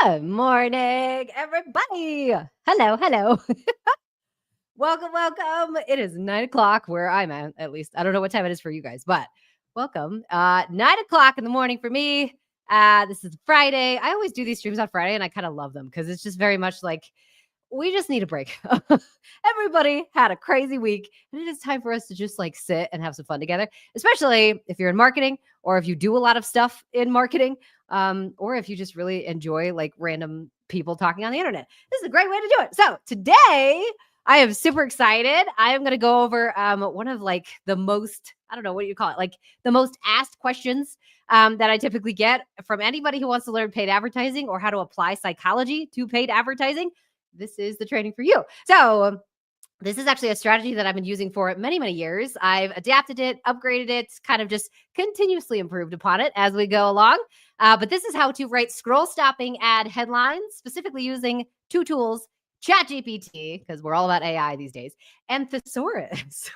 Good morning, everybody. Hello. Welcome. It is 9 o'clock where I'm at least. I don't know what time it is for you guys, but welcome. 9 o'clock in the morning for me. This is Friday. I always do these streams on Friday and I kind of love them because it's just very much like we just need a break. Everybody had a crazy week, and it is time for us to just like sit and have some fun together, especially if you're in marketing or if you do a lot of stuff in marketing, or if you just really enjoy like random people talking on the internet. This is a great way to do it. So today, I am super excited. I am going to go over one of like the most, I don't know, what do you call it? Like the most asked questions that I typically get from anybody who wants to learn paid advertising or how to apply psychology to paid advertising. This is the training for you. So this is actually a strategy that I've been using for many years. I've adapted it, upgraded it, kind of just continuously improved upon it as we go along. But this is how to write scroll stopping ad headlines, specifically using two tools, ChatGPT, because we're all about AI these days, and Thesaurus.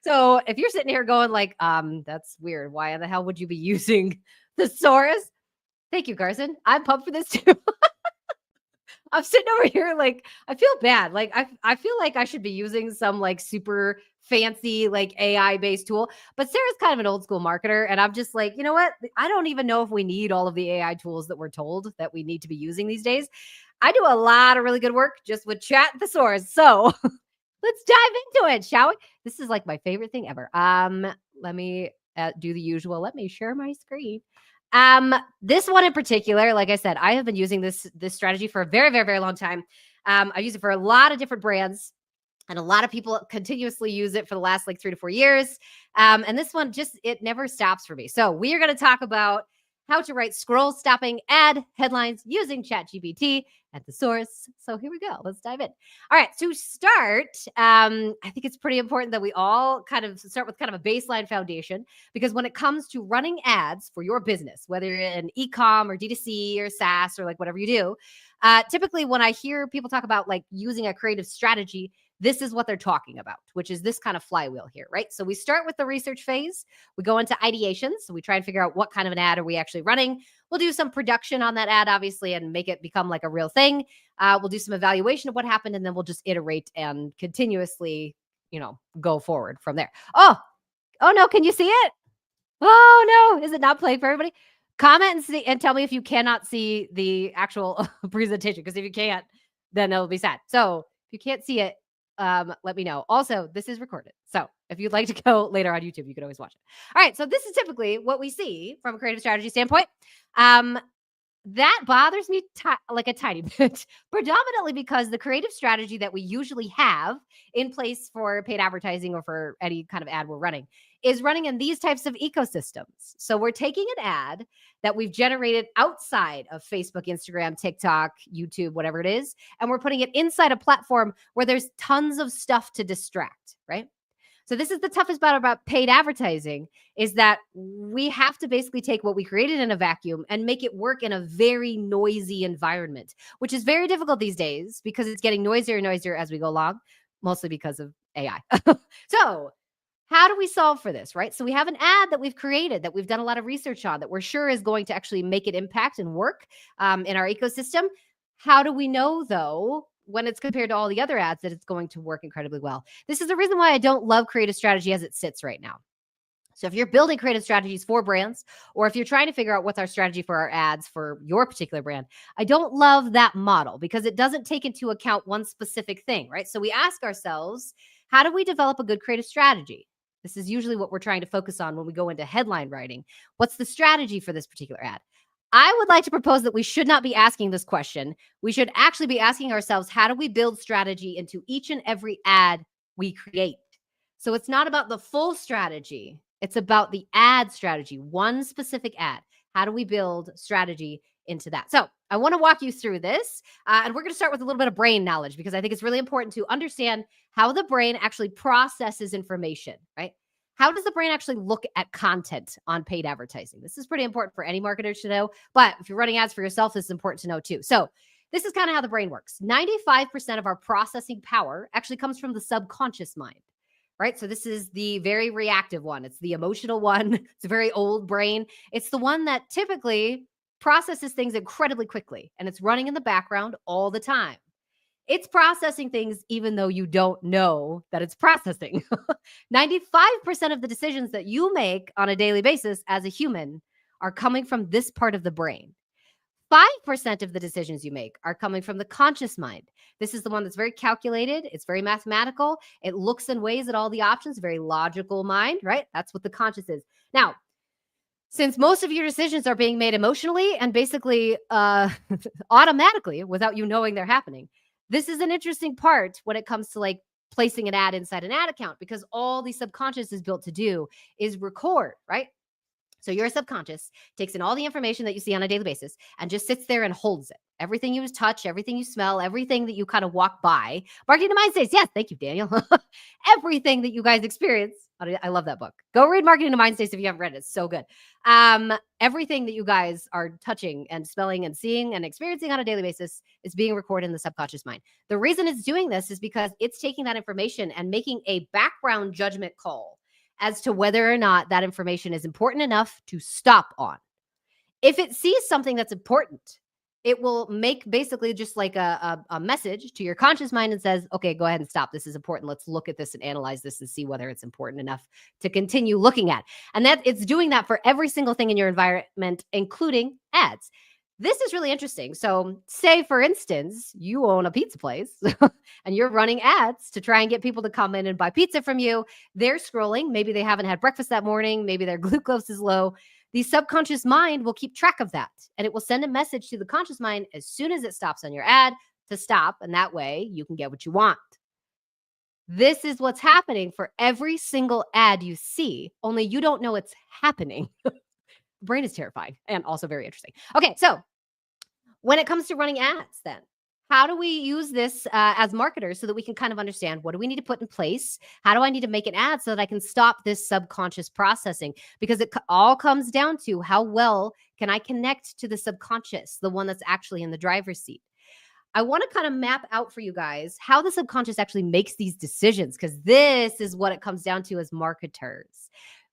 So if you're sitting here going like, that's weird. Why the hell would you be using Thesaurus? Thank you, Carson. I'm pumped for this too. I'm sitting over here like I feel bad. Like I feel like I should be using some like super fancy like AI based tool. But Sarah's kind of an old school marketer, and I'm just like, you know what? I don't even know if we need all of the AI tools that we're told that we need to be using these days. I do a lot of really good work just with Chat Thesaurus. So let's dive into it, shall we? This is like my favorite thing ever. Let me do the usual. Let me share my screen. This one in particular, like I said, I have been using this strategy for a very long time. I use it for a lot of different brands, and a lot of people continuously use it for the last like 3 to 4 years. And this one it never stops for me. So we are going to talk about how to write scroll stopping ad headlines using ChatGPT and Thesaurus. So here we go. Let's dive in. All right. To start, I think it's pretty important that we all kind of start with kind of a baseline foundation, because when it comes to running ads for your business, whether you're in e-com or D2C or SaaS or like whatever you do, typically when I hear people talk about like using a creative strategy, this is what they're talking about, which is this kind of flywheel here, right? So we start with the research phase. We go into ideation. So we try and figure out what kind of an ad are we actually running. We'll do some production on that ad, obviously, and make it become like a real thing. We'll do some evaluation of what happened, and then we'll just iterate and continuously, go forward from there. Oh no. Can you see it? Oh no. Is it not playing for everybody? Comment and tell me if you cannot see the actual presentation, because if you can't, then it'll be sad. So if you can't see it, let me know. Also, this is recorded. So if you'd like to go later on YouTube, you can always watch it. All right. So this is typically what we see from a creative strategy standpoint. That bothers me like a tiny bit, predominantly because the creative strategy that we usually have in place for paid advertising or for any kind of ad we're running is running in these types of ecosystems. So we're taking an ad that we've generated outside of Facebook, Instagram, TikTok, YouTube, whatever it is, and we're putting it inside a platform where there's tons of stuff to distract, right? So this is the toughest part about paid advertising, is that we have to basically take what we created in a vacuum and make it work in a very noisy environment, which is very difficult these days because it's getting noisier and noisier as we go along, mostly because of AI. So how do we solve for this, right? So we have an ad that we've created, that we've done a lot of research on, that we're sure is going to actually make it impact and work in our ecosystem. How do we know, though, when it's compared to all the other ads, that it's going to work incredibly well? This is the reason why I don't love creative strategy as it sits right now. So if you're building creative strategies for brands, or if you're trying to figure out what's our strategy for our ads for your particular brand, I don't love that model because it doesn't take into account one specific thing, right? So we ask ourselves, how do we develop a good creative strategy? This is usually what we're trying to focus on when we go into headline writing. What's the strategy for this particular ad? I would like to propose that we should not be asking this question. We should actually be asking ourselves, how do we build strategy into each and every ad we create? So it's not about the full strategy. It's about the ad strategy, one specific ad. How do we build strategy into that? So I want to walk you through this. And we're going to start with a little bit of brain knowledge, because I think it's really important to understand how the brain actually processes information, right? How does the brain actually look at content on paid advertising? This is pretty important for any marketer to know, but if you're running ads for yourself, this is important to know too. So this is kind of how the brain works. 95% of our processing power actually comes from the subconscious mind, right? So this is the very reactive one. It's the emotional one. It's a very old brain. It's the one that typically processes things incredibly quickly, and it's running in the background all the time. It's processing things even though you don't know that it's processing. 95% of the decisions that you make on a daily basis as a human are coming from this part of the brain. 5% of the decisions you make are coming from the conscious mind. This is the one that's very calculated. It's very mathematical. It looks and weighs at all the options, very logical mind, right? That's what the conscious is. Now, since most of your decisions are being made emotionally and basically automatically without you knowing they're happening, this is an interesting part when it comes to like placing an ad inside an ad account, because all the subconscious is built to do is record, right? So your subconscious takes in all the information that you see on a daily basis and just sits there and holds it. Everything you touch, everything you smell, everything that you kind of walk by. Marketing to Mind States. Yes, thank you, Daniel. Everything that you guys experience. I love that book. Go read Marketing to Mind States if you haven't read it. It's so good. Everything that you guys are touching and smelling and seeing and experiencing on a daily basis is being recorded in the subconscious mind. The reason it's doing this is because it's taking that information and making a background judgment call as to whether or not that information is important enough to stop on. If it sees something that's important, it will make basically just like a message to your conscious mind and says, okay, go ahead and stop. This is important. Let's look at this and analyze this and see whether it's important enough to continue looking at. And that it's doing that for every single thing in your environment, including ads. This is really interesting. So say, for instance, you own a pizza place and you're running ads to try and get people to come in and buy pizza from you. They're scrolling. Maybe they haven't had breakfast that morning. Maybe their glucose is low. The subconscious mind will keep track of that, and it will send a message to the conscious mind as soon as it stops on your ad to stop. And that way you can get what you want. This is what's happening for every single ad you see, only you don't know it's happening. Brain is terrifying and also very interesting. Okay, so when it comes to running ads, then how do we use this as marketers so that we can kind of understand what do we need to put in place? How do I need to make an ad so that I can stop this subconscious processing? Because it all comes down to how well can I connect to the subconscious, the one that's actually in the driver's seat. I want to kind of map out for you guys how the subconscious actually makes these decisions, because this is what it comes down to as marketers.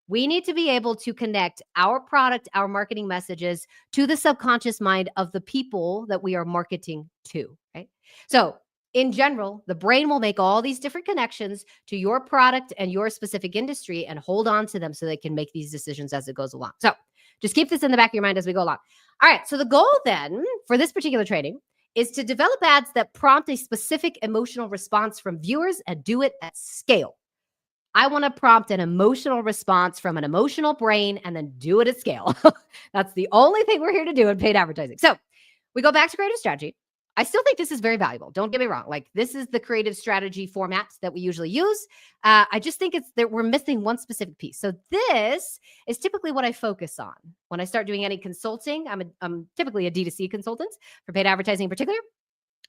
We need to be able to connect our product, our marketing messages to the subconscious mind of the people that we are marketing to, right? So in general, the brain will make all these different connections to your product and your specific industry and hold on to them so they can make these decisions as it goes along. So just keep this in the back of your mind as we go along. All right. So the goal then for this particular training is to develop ads that prompt a specific emotional response from viewers and do it at scale. I want to prompt an emotional response from an emotional brain and then do it at scale. That's the only thing we're here to do in paid advertising. So we go back to creative strategy. I still think this is very valuable. Don't get me wrong. Like, this is the creative strategy format that we usually use. I just think it's that we're missing one specific piece. So this is typically what I focus on when I start doing any consulting. I'm typically a D2C consultant for paid advertising in particular.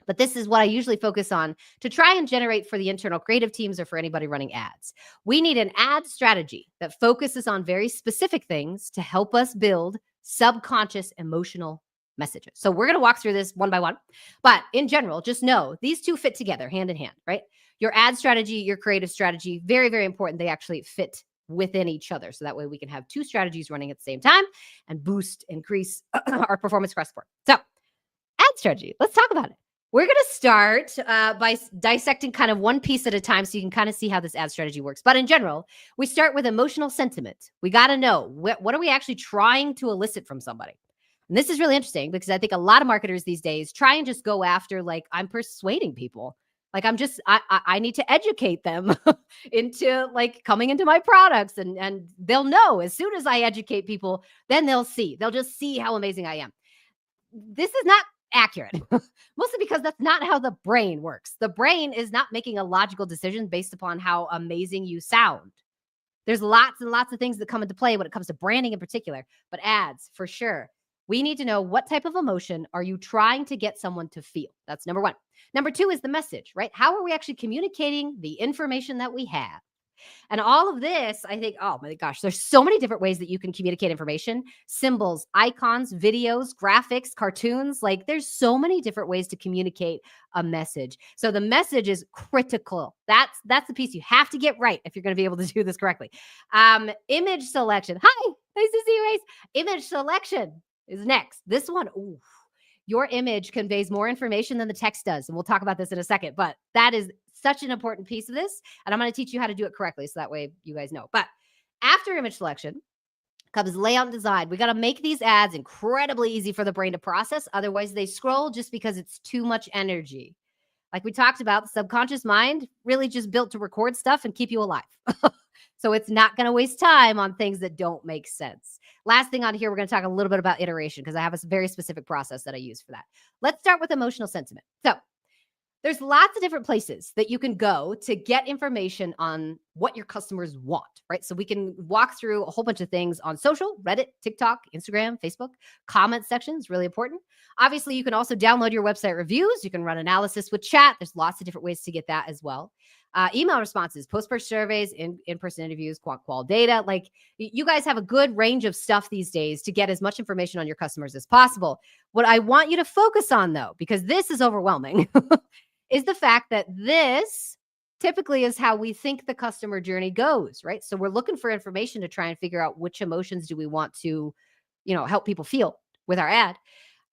But this is what I usually focus on to try and generate for the internal creative teams or for anybody running ads. We need an ad strategy that focuses on very specific things to help us build subconscious emotional messages. So we're going to walk through this one by one. But in general, just know these two fit together hand in hand, right? Your ad strategy, your creative strategy, very, very important. They actually fit within each other. So that way we can have two strategies running at the same time and increase our performance across the board. So ad strategy, let's talk about it. We're going to start by dissecting kind of one piece at a time so you can kind of see how this ad strategy works. But in general, we start with emotional sentiment. We got to know what are we actually trying to elicit from somebody? And this is really interesting because I think a lot of marketers these days try and just go after, like, I'm persuading people. Like, I need to educate them into like coming into my products, and they'll know as soon as I educate people, then they'll just see how amazing I am. This is not accurate, mostly because that's not how the brain works. The brain is not making a logical decision based upon how amazing you sound. There's lots and lots of things that come into play when it comes to branding in particular, but ads for sure. We need to know what type of emotion are you trying to get someone to feel. That's number one. Number two is the message, right? How are we actually communicating the information that we have? And all of this, I think, oh my gosh, there's so many different ways that you can communicate information: symbols, icons, videos, graphics, cartoons. Like, there's so many different ways to communicate a message. So the message is critical. That's the piece you have to get right if you're going to be able to do this correctly. Image selection. Hi, nice to see you guys. Image selection. is next. This one, ooh, your image conveys more information than the text does. And we'll talk about this in a second, but that is such an important piece of this. And I'm going to teach you how to do it correctly so that way you guys know. But after image selection comes layout and design. We got to make these ads incredibly easy for the brain to process. Otherwise, they scroll just because it's too much energy. Like we talked about, the subconscious mind really just built to record stuff and keep you alive. So it's not going to waste time on things that don't make sense. Last thing on here, we're going to talk a little bit about iteration because I have a very specific process that I use for that. Let's start with emotional sentiment. So there's lots of different places that you can go to get information on what your customers want, right? So we can walk through a whole bunch of things on social, Reddit, TikTok, Instagram, Facebook. Comment sections, really important. Obviously, you can also download your website reviews. You can run analysis with chat. There's lots of different ways to get that as well. Email responses, post-purchase surveys, in-person interviews, qual data. Like you guys have a good range of stuff these days to get as much information on your customers as possible. What I want you to focus on though, because this is overwhelming, is the fact that this typically is how we think the customer journey goes, right? So we're looking for information to try and figure out which emotions do we want to, help people feel with our ad.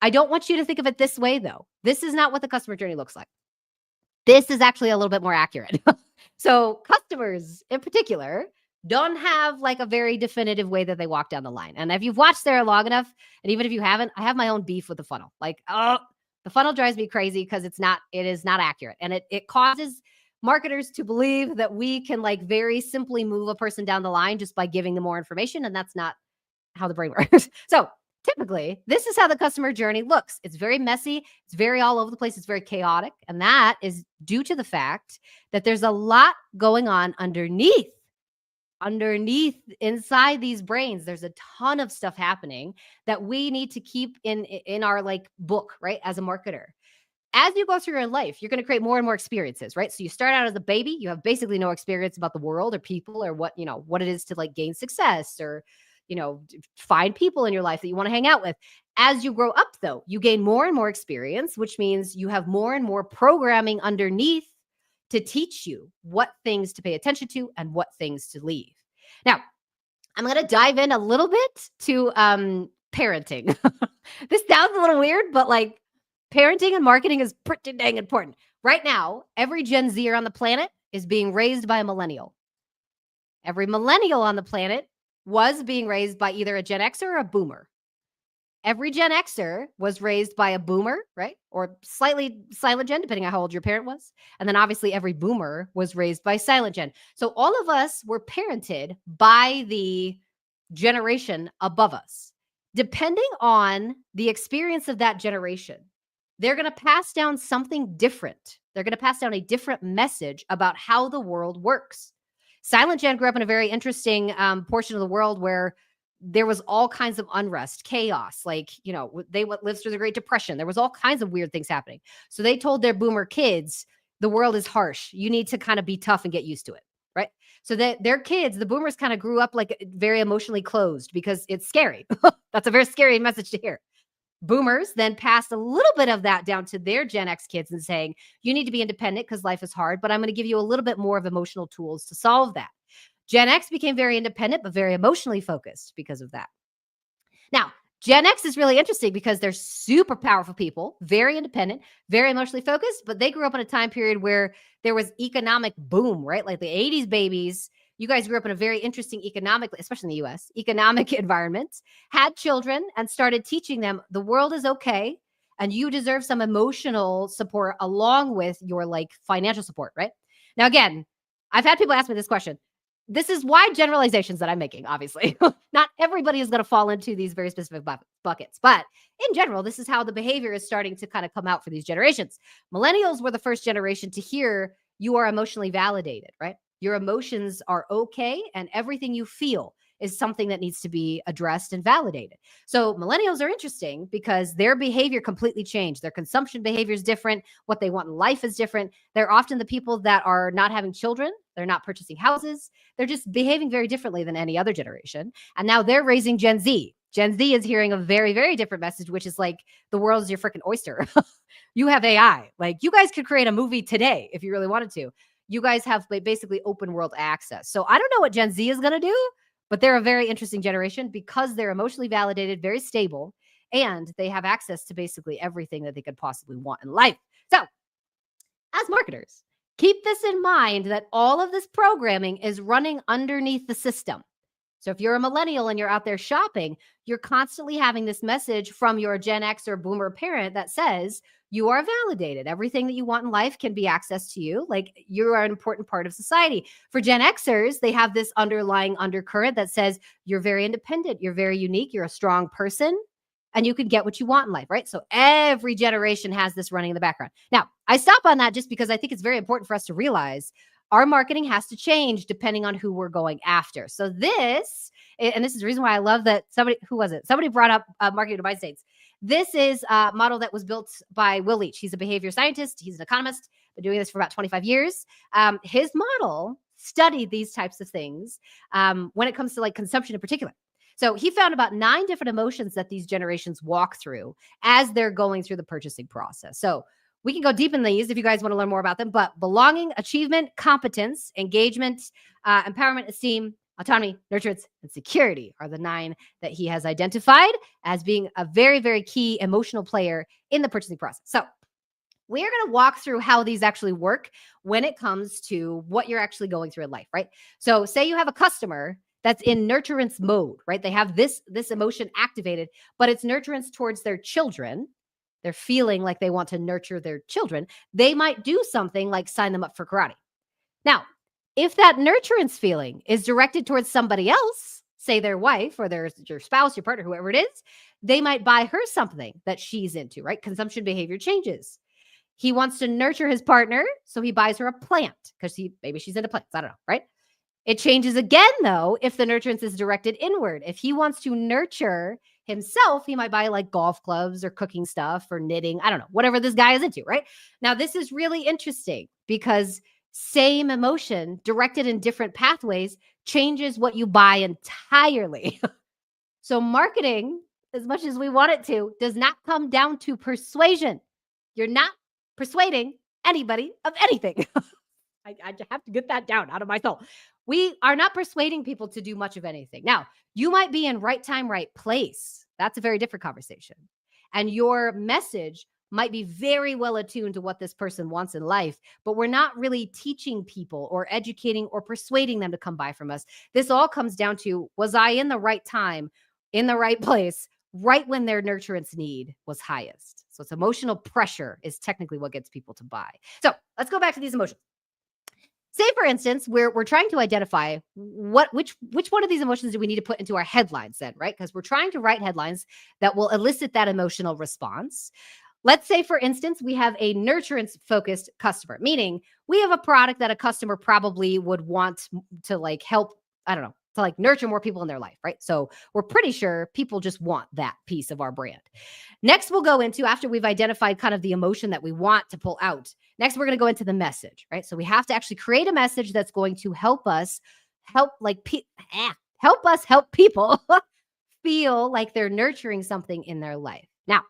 I don't want you to think of it this way though. This is not what the customer journey looks like. This is actually a little bit more accurate. So customers in particular don't have like a very definitive way that they walk down the line. And if you've watched there long enough, and even if you haven't, I have my own beef with the funnel. Like, the funnel drives me crazy because it is not accurate. And it causes marketers to believe that we can like very simply move a person down the line just by giving them more information. And that's not how the brain works. So typically, this is how the customer journey looks. It's very messy. It's very all over the place. It's very chaotic. And that is due to the fact that there's a lot going on underneath inside these brains. There's a ton of stuff happening that we need to keep in our like book, right? As a marketer. As you go through your life, you're going to create more and more experiences, right? So you start out as a baby, you have basically no experience about the world or people or what it is to like gain success or, find people in your life that you want to hang out with. As you grow up though, you gain more and more experience, which means you have more and more programming underneath to teach you what things to pay attention to and what things to leave. Now, I'm going to dive in a little bit to parenting. This sounds a little weird, but like parenting and marketing is pretty dang important. Right now, every Gen Zer on the planet is being raised by a millennial. Every millennial on the planet was being raised by either a Gen Xer or a boomer. Every Gen Xer was raised by a boomer, right? Or slightly silent Gen, depending on how old your parent was. And then obviously every boomer was raised by silent Gen. So all of us were parented by the generation above us. Depending on the experience of that generation, they're going to pass down something different. They're going to pass down a different message about how the world works. Silent Gen grew up in a very interesting portion of the world where there was all kinds of unrest, chaos. Like, they lived through the Great Depression. There was all kinds of weird things happening. So they told their boomer kids, the world is harsh. You need to kind of be tough and get used to it, right? So that their kids, the boomers, kind of grew up like very emotionally closed because it's scary. That's a very scary message to hear. Boomers then passed a little bit of that down to their Gen X kids and saying, you need to be independent because life is hard, but I'm going to give you a little bit more of emotional tools to solve that. Gen X became very independent, but very emotionally focused because of that. Now, Gen X is really interesting because they're super powerful people, very independent, very emotionally focused, but they grew up in a time period where there was economic boom, right? Like the 80s babies. You guys grew up in a very interesting especially in the US, economic environment, had children and started teaching them the world is okay and you deserve some emotional support along with your like financial support, right? Now, again, I've had people ask me this question. This is wide generalizations that I'm making, obviously. Not everybody is going to fall into these very specific buckets, but in general, this is how the behavior is starting to kind of come out for these generations. Millennials were the first generation to hear you are emotionally validated, right? Your emotions are okay, and everything you feel is something that needs to be addressed and validated. So millennials are interesting because their behavior completely changed. Their consumption behavior is different. What they want in life is different. They're often the people that are not having children. They're not purchasing houses. They're just behaving very differently than any other generation. And now they're raising Gen Z. Gen Z is hearing a very, very different message, which is like, the world is your freaking oyster. You have AI. Like, you guys could create a movie today if you really wanted to. You guys have basically open world access. So I don't know what Gen Z is going to do, but they're a very interesting generation because they're emotionally validated, very stable, and they have access to basically everything that they could possibly want in life. So, as marketers, keep this in mind that all of this programming is running underneath the system. So if you're a millennial and you're out there shopping, you're constantly having this message from your Gen X or boomer parent that says you are validated. Everything that you want in life can be accessed to you. Like, you are an important part of society. For Gen Xers, they have this underlying undercurrent that says you're very independent, you're very unique, you're a strong person, and you can get what you want in life, right? So every generation has this running in the background. Now, I stop on that just because I think it's very important for us to realize our marketing has to change depending on who we're going after. So this, and this is the reason why I love that somebody brought up marketing to mind states. This is a model that was built by Will Leach. He's a behavior scientist. He's an economist. Been doing this for about 25 years. His model studied these types of things when it comes to like consumption in particular. So he found about 9 different emotions that these generations walk through as they're going through the purchasing process. So we can go deep in these if you guys want to learn more about them, but belonging, achievement, competence, engagement, empowerment, esteem, autonomy, nurturance, and security are the 9 that he has identified as being a very, very key emotional player in the purchasing process. So we are going to walk through how these actually work when it comes to what you're actually going through in life, right? So say you have a customer that's in nurturance mode, right? They have this emotion activated, but it's nurturance towards their children. They're feeling like they want to nurture their children. They might do something like sign them up for karate. Now, if that nurturance feeling is directed towards somebody else, say their wife or your spouse, your partner, whoever it is, they might buy her something that she's into, right? Consumption behavior changes. He wants to nurture his partner, so he buys her a plant because maybe she's into plants. I don't know, right? It changes again, though, if the nurturance is directed inward. If he wants to nurture himself, he might buy like golf clubs or cooking stuff or knitting. I don't know, whatever this guy is into, right? Now, this is really interesting because same emotion directed in different pathways changes what you buy entirely. So marketing, as much as we want it to, does not come down to persuasion. You're not persuading anybody of anything. I have to get that down out of my soul. We are not persuading people to do much of anything. Now, you might be in right time, right place. That's a very different conversation. And your message might be very well attuned to what this person wants in life, but we're not really teaching people or educating or persuading them to come buy from us. This all comes down to, was I in the right time, in the right place, right when their nurturance need was highest? So it's emotional pressure is technically what gets people to buy. So let's go back to these emotions. Say, for instance, we're trying to identify which one of these emotions do we need to put into our headlines then, right? Because we're trying to write headlines that will elicit that emotional response. Let's say, for instance, we have a nurturance-focused customer, meaning we have a product that a customer probably would want to like help, I don't know, to like nurture more people in their life, right? So we're pretty sure people just want that piece of our brand. Next, we'll go into, after we've identified kind of the emotion that we want to pull out, next, we're going to go into the message, right? So we have to actually create a message that's going to help us help people feel like they're nurturing something in their life. Now,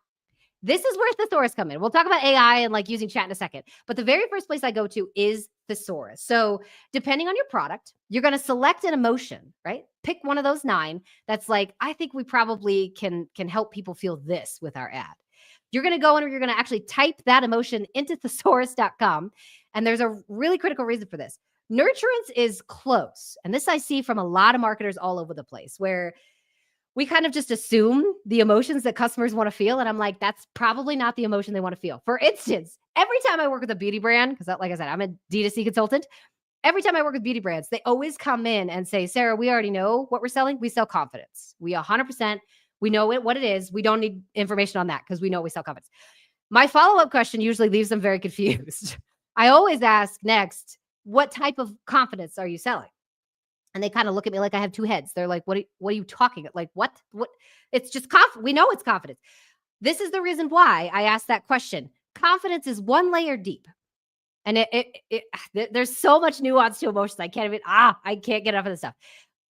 this is where Thesaurus come in. We'll talk about AI and like using chat in a second. But the very first place I go to is Thesaurus. So depending on your product, you're going to select an emotion, right? Pick one of those 9 that's like, I think we probably can help people feel this with our ad. You're going to go and you're going to actually type that emotion into thesaurus.com. And there's a really critical reason for this. Nurturance is close. And this I see from a lot of marketers all over the place, where we kind of just assume the emotions that customers want to feel. And I'm like, that's probably not the emotion they want to feel. For instance, every time I work with a beauty brand, because like I said, I'm a D2C consultant. Every time I work with beauty brands, they always come in and say, Sarah, we already know what we're selling. We sell confidence. We 100%, we know what it is. We don't need information on that because we know we sell confidence. My follow-up question usually leaves them very confused. I always ask next, what type of confidence are you selling? And they kind of look at me like I have 2 heads. They're like, what are you talking about? Like, what? It's just confidence. We know it's confidence. This is the reason why I asked that question. Confidence is 1 layer deep. And there's so much nuance to emotions. I can't get enough of this stuff.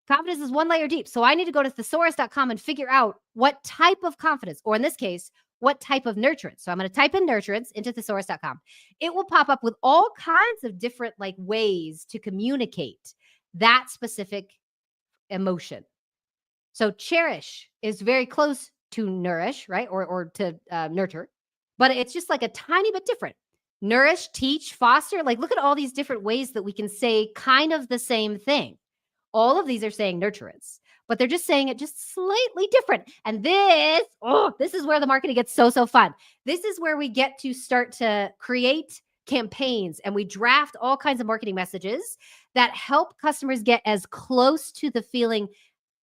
Confidence is 1 layer deep. So I need to go to thesaurus.com and figure out what type of confidence, or in this case, what type of nurturance. So I'm going to type in nurturance into thesaurus.com. It will pop up with all kinds of different like ways to communicate that specific emotion. So cherish is very close to nourish, right? Or to nurture, but it's just like a tiny bit different. Nourish, teach, foster. Like, look at all these different ways that we can say kind of the same thing. All of these are saying nurturance, but they're just saying it just slightly different. And this is where the marketing gets so fun. This is where we get to start to create campaigns, and we draft all kinds of marketing messages that help customers get as close to the feeling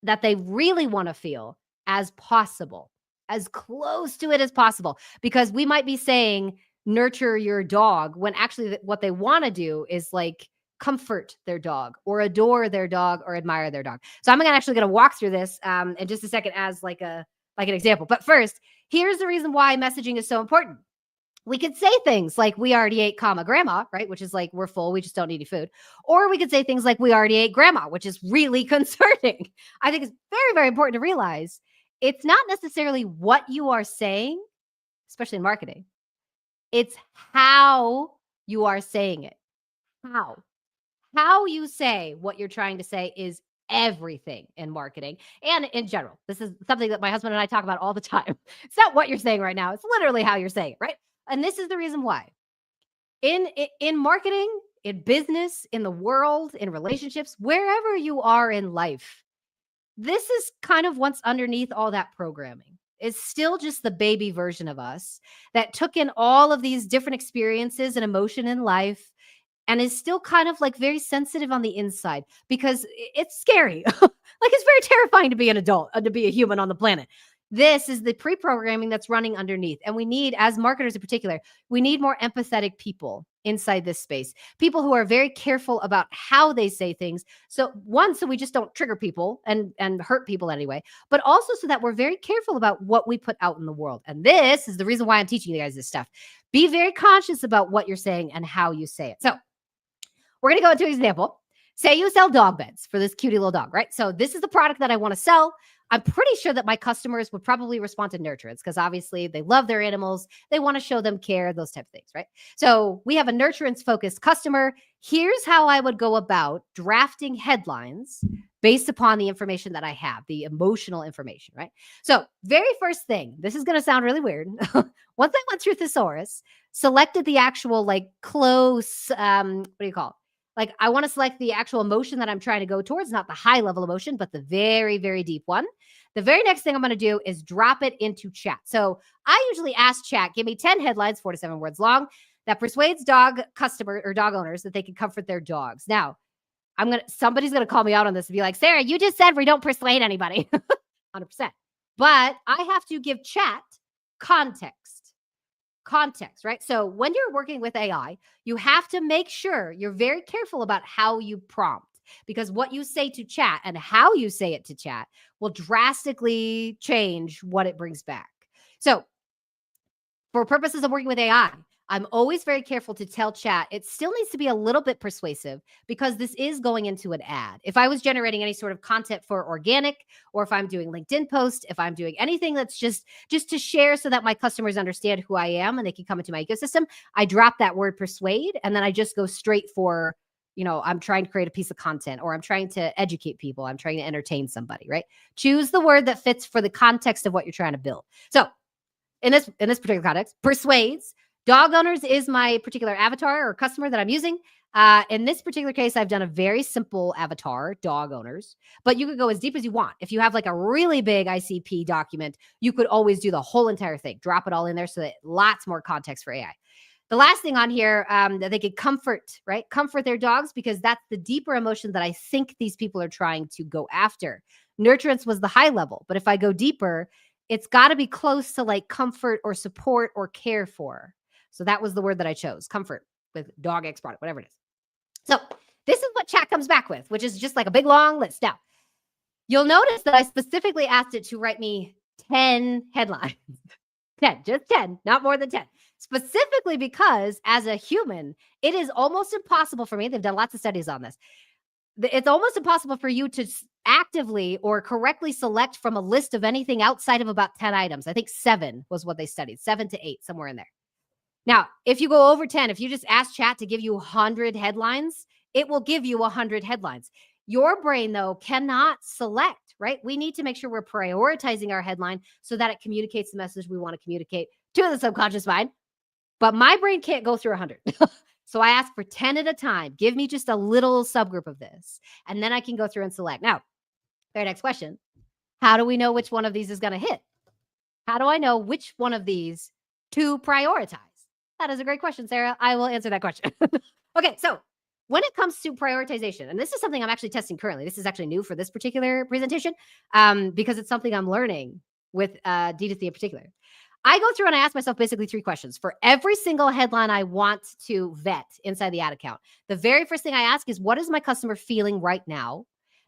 that they really want to feel as possible, as close to it as possible. Because we might be saying nurture your dog when actually what they want to do is like comfort their dog or adore their dog or admire their dog. So I'm actually going to walk through this in just a second as like an example. But first, here's the reason why messaging is so important. We could say things like we already ate, comma, grandma, right? Which is like, we're full, we just don't need any food. Or we could say things like we already ate grandma, which is really concerning. I think it's very, very important to realize it's not necessarily what you are saying, especially in marketing. It's how you are saying it. How you say what you're trying to say is everything in marketing and in general. This is something that my husband and I talk about all the time. It's not what you're saying right now. It's literally how you're saying it, right? And this is the reason why. In marketing, in business, in the world, in relationships, wherever you are in life, this is kind of what's underneath all that programming. It's still just the baby version of us that took in all of these different experiences and emotion in life and is still kind of like very sensitive on the inside because it's scary. Like, it's very terrifying to be an adult, to be a human on the planet. This is the pre-programming that's running underneath. And we need, as marketers in particular, we need more empathetic people inside this space. People who are very careful about how they say things. So one, so we just don't trigger people and hurt people anyway, but also so that we're very careful about what we put out in the world. And this is the reason why I'm teaching you guys this stuff. Be very conscious about what you're saying and how you say it. So we're going to go into an example. Say you sell dog beds for this cutie little dog, right? So this is the product that I want to sell. I'm pretty sure that my customers would probably respond to nurturance because obviously they love their animals. They want to show them care, those type of things, right? So we have a nurturance focused customer. Here's how I would go about drafting headlines based upon the information that I have, the emotional information, right? So very first thing, this is going to sound really weird. Once I went through Thesaurus, selected the actual like close, what do you call it? Like, I want to select the actual emotion that I'm trying to go towards, not the high level emotion, but the very, very deep one. The very next thing I'm going to do is drop it into chat. So I usually ask chat, give me 10 headlines, 4 to 7 words long, that persuades dog customer or dog owners that they can comfort their dogs. Now, somebody's going to call me out on this and be like, Sarah, you just said we don't persuade anybody. 100%. But I have to give chat context, right? So when you're working with AI, you have to make sure you're very careful about how you prompt, because what you say to chat and how you say it to chat will drastically change what it brings back. So for purposes of working with AI, I'm always very careful to tell chat it still needs to be a little bit persuasive because this is going into an ad. If I was generating any sort of content for organic, or if I'm doing LinkedIn posts, if I'm doing anything that's just to share so that my customers understand who I am and they can come into my ecosystem, I drop that word persuade and then I just go straight for, I'm trying to create a piece of content, or I'm trying to educate people. I'm trying to entertain somebody, right? Choose the word that fits for the context of what you're trying to build. So in this particular context, persuades. Dog owners is my particular avatar or customer that I'm using. In this particular case, I've done a very simple avatar, dog owners, but you could go as deep as you want. If you have like a really big ICP document, you could always do the whole entire thing, drop it all in there so that lots more context for AI. The last thing on here, that they could comfort, right? Comfort their dogs, because that's the deeper emotion that I think these people are trying to go after. Nurturance was the high level, but if I go deeper, it's got to be close to like comfort or support or care for. So that was the word that I chose, comfort, with dog X product, whatever it is. So this is what chat comes back with, which is just like a big long list. Now, you'll notice that I specifically asked it to write me 10 headlines. 10, just 10, not more than 10. Specifically because as a human, it is almost impossible for me. They've done lots of studies on this. It's almost impossible for you to actively or correctly select from a list of anything outside of about 10 items. I think 7 was what they studied, 7 to 8, somewhere in there. Now, if you go over 10, if you just ask chat to give you 100 headlines, it will give you 100 headlines. Your brain, though, cannot select, right? We need to make sure we're prioritizing our headline so that it communicates the message we want to communicate to the subconscious mind. But my brain can't go through 100. So I ask for 10 at a time. Give me just a little subgroup of this, and then I can go through and select. Now, very next question. How do we know which one of these is going to hit? How do I know which one of these to prioritize? That is a great question, Sarah. I will answer that question. Okay, so when it comes to prioritization, and this is something I'm actually testing currently. This is actually new for this particular presentation because it's something I'm learning with D2C in particular. I go through and I ask myself basically 3 questions for every single headline I want to vet inside the ad account. The very first thing I ask is, what is my customer feeling right now?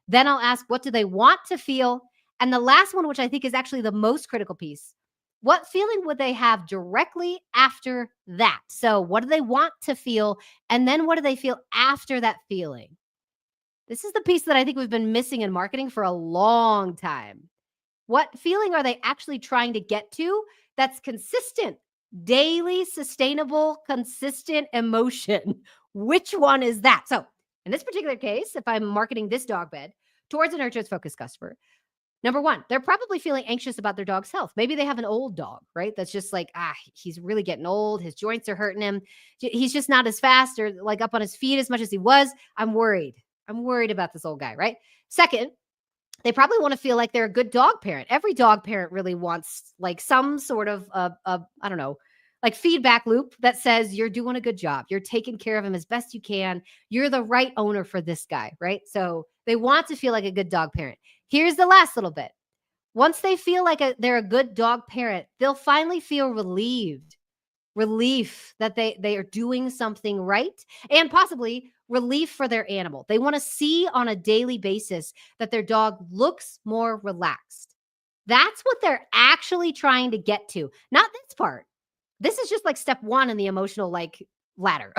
Then I'll ask, what do they want to feel? And the last one, which I think is actually the most critical piece, what feeling would they have directly after that? So what do they want to feel? And then what do they feel after that feeling? This is the piece that I think we've been missing in marketing for a long time. What feeling are they actually trying to get to that's consistent, daily, sustainable, consistent emotion? Which one is that? So in this particular case, if I'm marketing this dog bed towards a nurturance-focused customer, number 1, they're probably feeling anxious about their dog's health. Maybe they have an old dog, right? That's just like, he's really getting old. His joints are hurting him. He's just not as fast or like up on his feet as much as he was. I'm worried. I'm worried about this old guy, right? Second, they probably want to feel like they're a good dog parent. Every dog parent really wants like some sort of, I don't know, like feedback loop that says you're doing a good job. You're taking care of him as best you can. You're the right owner for this guy, right? So they want to feel like a good dog parent. Here's the last little bit. Once they feel like they're a good dog parent, they'll finally feel relief that they are doing something right, and possibly relief for their animal. They want to see on a daily basis that their dog looks more relaxed. That's what they're actually trying to get to, not this part. This is just like step 1 in the emotional like ladder.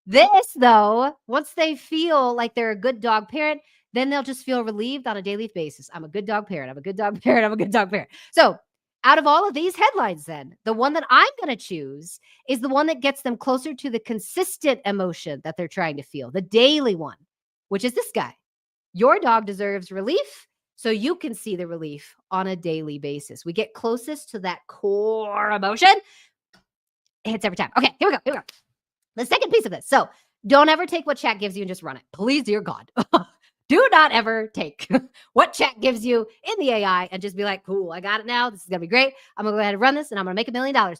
This, though, once they feel like they're a good dog parent, then they'll just feel relieved on a daily basis. I'm a good dog parent. I'm a good dog parent. I'm a good dog parent. So out of all of these headlines, then the one that I'm going to choose is the one that gets them closer to the consistent emotion that they're trying to feel, the daily one, which is this guy. Your dog deserves relief, so you can see the relief on a daily basis. We get closest to that core emotion. It hits every time. Okay, here we go. Here we go. The second piece of this. So don't ever take what chat gives you and just run it. Please, dear God. Do not ever take what chat gives you in the AI and just be like, cool, I got it now. This is going to be great. I'm going to go ahead and run this and I'm going to make $1 million.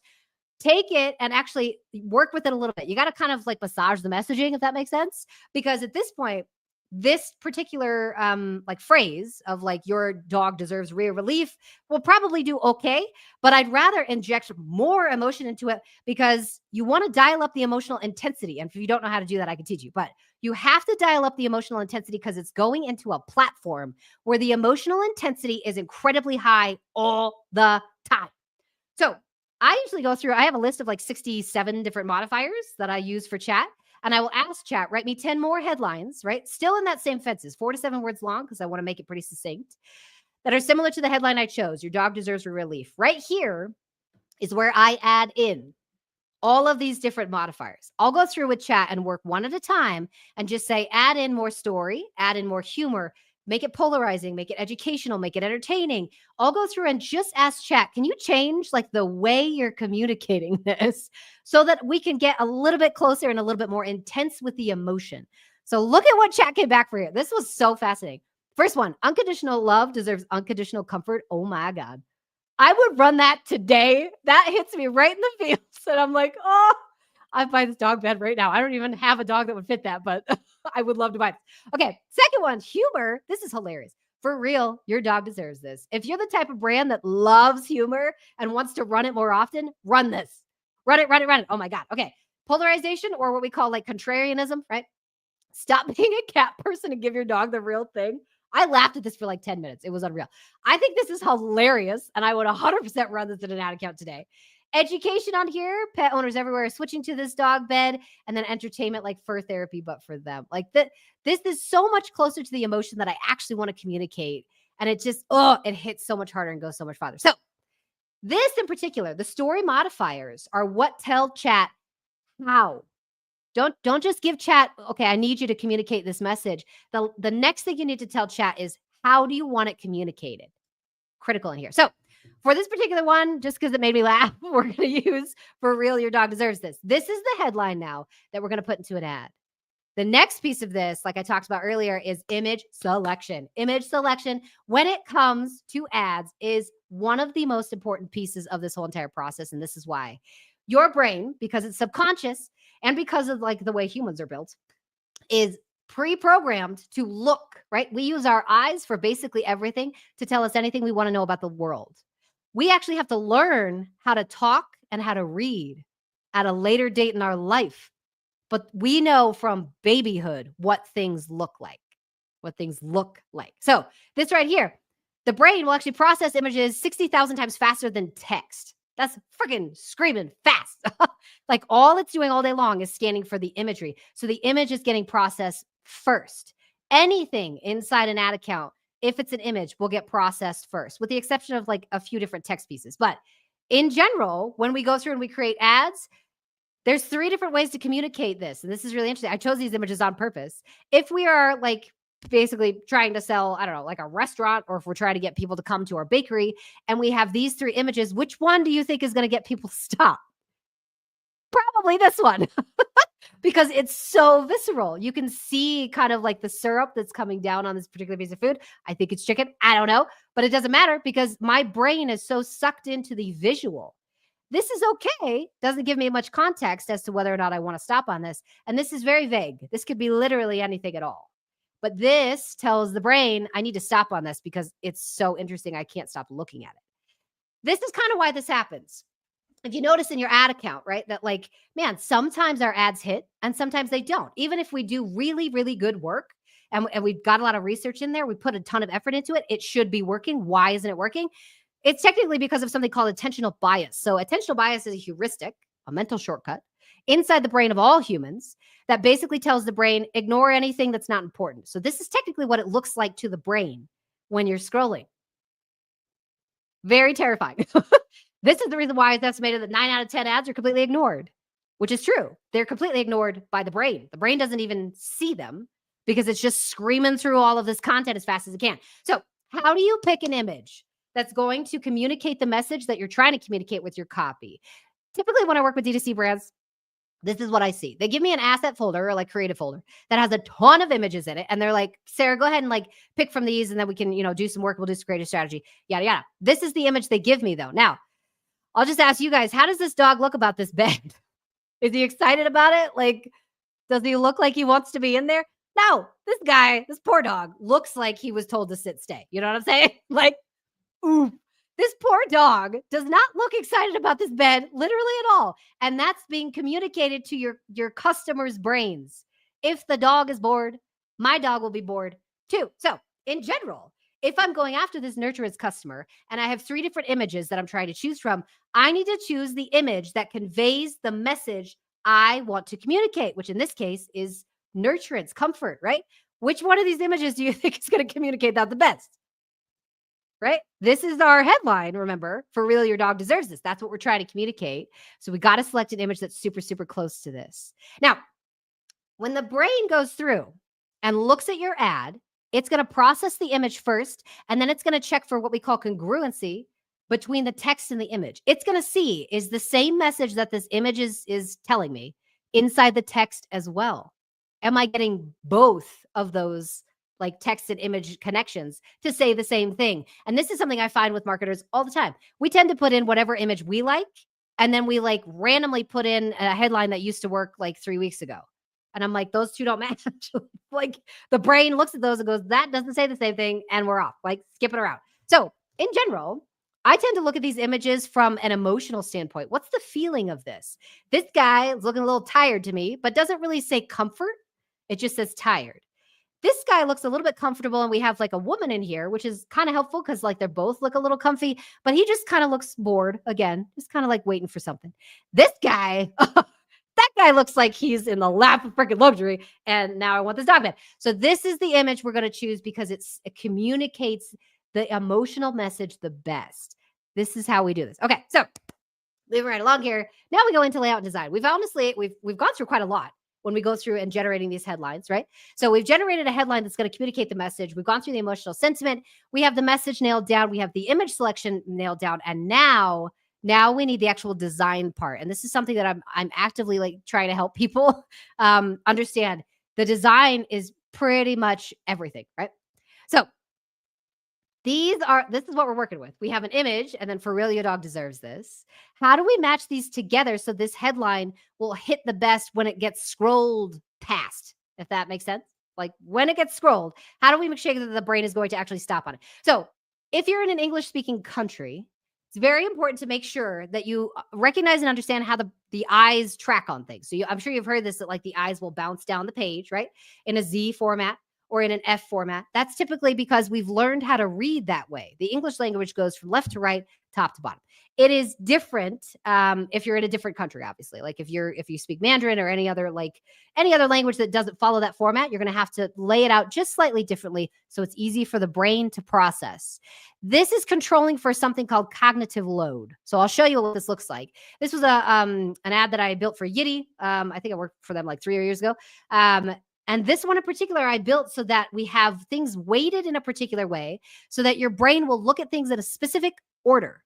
Take it and actually work with it a little bit. You got to kind of like massage the messaging, if that makes sense. Because at this point, this particular like phrase of like your dog deserves real relief will probably do okay, but I'd rather inject more emotion into it because you want to dial up the emotional intensity. And if you don't know how to do that, I can teach you, but you have to dial up the emotional intensity because it's going into a platform where the emotional intensity is incredibly high all the time. So I usually go through, I have a list of like 67 different modifiers that I use for chat. And I will ask chat, write me 10 more headlines, right? Still in that same fences, 4 to 7 words long, because I want to make it pretty succinct, that are similar to the headline I chose. Your dog deserves relief. Right here is where I add in all of these different modifiers. I'll go through with chat and work one at a time and just say, add in more story, add in more humor, make it polarizing, make it educational, make it entertaining. I'll go through and just ask chat, can you change like the way you're communicating this so that we can get a little bit closer and a little bit more intense with the emotion? So look at what chat came back for you. This was so fascinating. First one, unconditional love deserves unconditional comfort. Oh my God. I would run that today. That hits me right in the feels. And I'm like, oh, I'd buy this dog bed right now. I don't even have a dog that would fit that, but I would love to buy it. Okay, second one, humor. This is hilarious. For real, your dog deserves this. If you're the type of brand that loves humor and wants to run it more often, run this. Run it, run it, run it. Oh my God. Okay, polarization, or what we call like contrarianism, right? Stop being a cat person and give your dog the real thing. I laughed at this for like 10 minutes. It was unreal. I think this is hilarious, and I would 100% run this in an ad account today. Education on here, pet owners everywhere are switching to this dog bed, and then entertainment like fur therapy, but for them. Like this is so much closer to the emotion that I actually want to communicate. And it just, it hits so much harder and goes so much farther. So this in particular, the story modifiers are what tell chat how Don't just give chat, okay, I need you to communicate this message. The next thing you need to tell chat is, how do you want it communicated? Critical in here. So for this particular one, just because it made me laugh, we're going to use "For real, your dog deserves this." This is the headline now that we're going to put into an ad. The next piece of this, like I talked about earlier, is image selection. Image selection, when it comes to ads, is one of the most important pieces of this whole entire process. And this is why your brain, because it's subconscious and because of like the way humans are built, is pre-programmed to look, right? We use our eyes for basically everything to tell us anything we want to know about the world. We actually have to learn how to talk and how to read at a later date in our life. But we know from babyhood what things look like, So this right here, the brain will actually process images 60,000 times faster than text. That's freaking screaming fast. Like all it's doing all day long is scanning for the imagery. So the image is getting processed first. Anything inside an ad account, if it's an image, will get processed first, with the exception of like a few different text pieces. But in general, when we go through and we create ads, there's 3 different ways to communicate this. And this is really interesting. I chose these images on purpose. If we are like basically trying to sell, I don't know, like a restaurant, or if we're trying to get people to come to our bakery and we have these 3 images, which one do you think is going to get people to stop? Probably this one. Because it's so visceral. You can see kind of like the syrup that's coming down on this particular piece of food. I think it's chicken. I don't know, but it doesn't matter because my brain is so sucked into the visual. This is okay. Doesn't give me much context as to whether or not I want to stop on this. And this is very vague. This could be literally anything at all. But this tells the brain, I need to stop on this because it's so interesting. I can't stop looking at it. This is kind of why this happens. If you notice in your ad account, right, that like, man, sometimes our ads hit and sometimes they don't. Even if we do really, really good work and we've got a lot of research in there, we put a ton of effort into it, it should be working. Why isn't it working? It's technically because of something called attentional bias. So attentional bias is a heuristic, a mental shortcut inside the brain of all humans that basically tells the brain, ignore anything that's not important. So this is technically what it looks like to the brain when you're scrolling. Very terrifying. This is the reason why it's estimated that 9 out of 10 ads are completely ignored, which is true. They're completely ignored by the brain. The brain doesn't even see them because it's just screaming through all of this content as fast as it can. So how do you pick an image that's going to communicate the message that you're trying to communicate with your copy? Typically, when I work with D2C brands, this is what I see. They give me an asset folder or like creative folder that has a ton of images in it. And they're like, Sarah, go ahead and like pick from these and then we can, do some work. We'll do some creative strategy, yada, yada. This is the image they give me though. Now, I'll just ask you guys, how does this dog look about this bed? Is he excited about it? Like, does he look like he wants to be in there? No, this guy, this poor dog looks like he was told to sit, stay. You know what I'm saying? Like, ooh, this poor dog does not look excited about this bed literally at all. And that's being communicated to your customers' brains. If the dog is bored, my dog will be bored too. So in general, if I'm going after this nurturance customer and I have 3 different images that I'm trying to choose from, I need to choose the image that conveys the message I want to communicate, which in this case is nurturance, comfort, right? Which one of these images do you think is going to communicate that the best? Right? This is our headline, remember, for real, your dog deserves this. That's what we're trying to communicate. So we got to select an image that's super, super close to this. Now, when the brain goes through and looks at your ad, it's going to process the image first, and then it's going to check for what we call congruency between the text and the image. It's going to see, is the same message that this image is telling me inside the text as well? Am I getting both of those like text and image connections to say the same thing? And this is something I find with marketers all the time. We tend to put in whatever image we like, and then we like randomly put in a headline that used to work like 3 weeks ago. And I'm like, those two don't match. Like the brain looks at those and goes, that doesn't say the same thing. And we're off, like skip it around. So in general, I tend to look at these images from an emotional standpoint. What's the feeling of this? This guy is looking a little tired to me, but doesn't really say comfort. It just says tired. This guy looks a little bit comfortable, and we have like a woman in here, which is kind of helpful because like they both look a little comfy, but he just kind of looks bored again, just kind of like waiting for something. This guy, that guy looks like he's in the lap of freaking luxury, and now I want this dog bed. So this is the image we're going to choose because it communicates the emotional message the best. This is how we do this. Okay, so moving right along here. Now we go into layout and design. We've gone through quite a lot. when we go through and generating these headlines, right? So we've generated a headline that's going to communicate the message. We've gone through the emotional sentiment. We have the message nailed down. We have the image selection nailed down. And now we need the actual design part. And this is something that I'm actively like trying to help people understand. The design is pretty much everything, right? So this is what we're working with. We have an image, and then for real, your dog deserves this. How do we match these together so this headline will hit the best when it gets scrolled past, if that makes sense? Like when it gets scrolled, how do we make sure that the brain is going to actually stop on it? So if you're in an English-speaking country, it's very important to make sure that you recognize and understand how the eyes track on things. So I'm sure you've heard this, that like the eyes will bounce down the page, right? In a Z format or in an F format. That's typically because we've learned how to read that way. The English language goes from left to right, top to bottom. It is different if you're in a different country, obviously. Like if you speak Mandarin or any other language that doesn't follow that format, you're going to have to lay it out just slightly differently so it's easy for the brain to process. This is controlling for something called cognitive load. So I'll show you what this looks like. This was an ad that I built for Yiddy. I think I worked for them like 3 years ago. And this one in particular, I built so that we have things weighted in a particular way so that your brain will look at things in a specific order.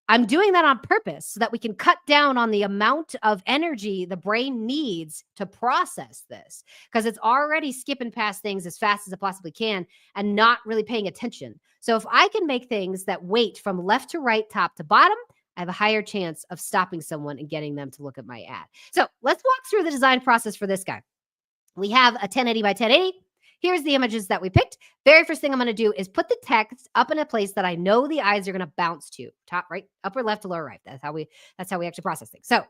I'm doing that on purpose so that we can cut down on the amount of energy the brain needs to process this, because it's already skipping past things as fast as it possibly can and not really paying attention. So if I can make things that weight from left to right, top to bottom, I have a higher chance of stopping someone and getting them to look at my ad. So let's walk through the design process for this guy. We have a 1080 by 1080. Here's the images that we picked. Very first thing I'm going to do is put the text up in a place that I know the eyes are going to bounce to. Top right, upper left to lower right. That's how we actually process things. So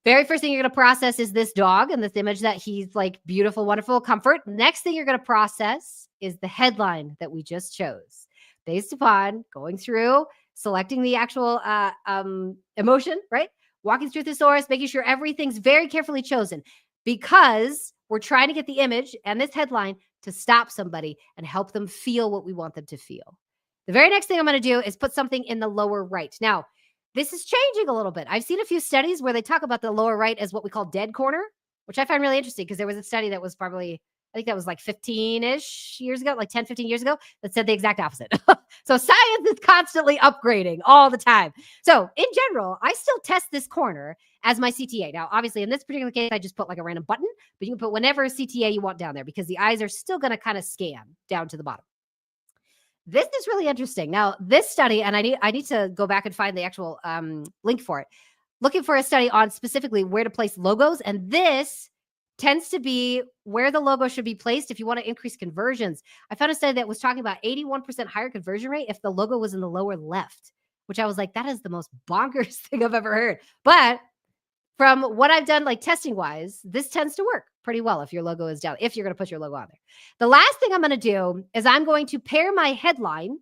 very first thing you're going to process is this dog and this image that he's like beautiful, wonderful, comfort. Next thing you're going to process is the headline that we just chose based upon going through, selecting the actual emotion, right? Walking through Thesaurus, making sure everything's very carefully chosen, because we're trying to get the image and this headline to stop somebody and help them feel what we want them to feel. The very next thing I'm going to do is put something in the lower right. Now, this is changing a little bit. I've seen a few studies where they talk about the lower right as what we call dead corner, which I find really interesting, because there was a study that was probably, I think that was like 15-ish years ago, like 10, 15 years ago, that said the exact opposite. So science is constantly upgrading all the time. So in general, I still test this corner as my CTA. Now, obviously, in this particular case, I just put like a random button, but you can put whatever CTA you want down there, because the eyes are still going to kind of scan down to the bottom. This is really interesting. Now, this study, and I need to go back and find the actual link for it, looking for a study on specifically where to place logos, and this tends to be where the logo should be placed if you want to increase conversions. I found a study that was talking about 81% higher conversion rate if the logo was in the lower left, which I was like, that is the most bonkers thing I've ever heard. But from what I've done, like testing wise, this tends to work pretty well if your logo is down, if you're going to put your logo on there. The last thing I'm going to do is I'm going to pair my headline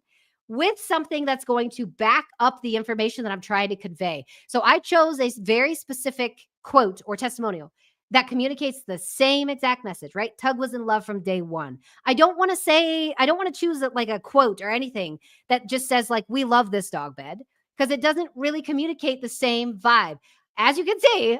with something that's going to back up the information that I'm trying to convey. So I chose a very specific quote or testimonial that communicates the same exact message, right? Tug was in love from day one. I don't want to choose like a quote or anything that just says like, we love this dog bed, because it doesn't really communicate the same vibe. As you can see,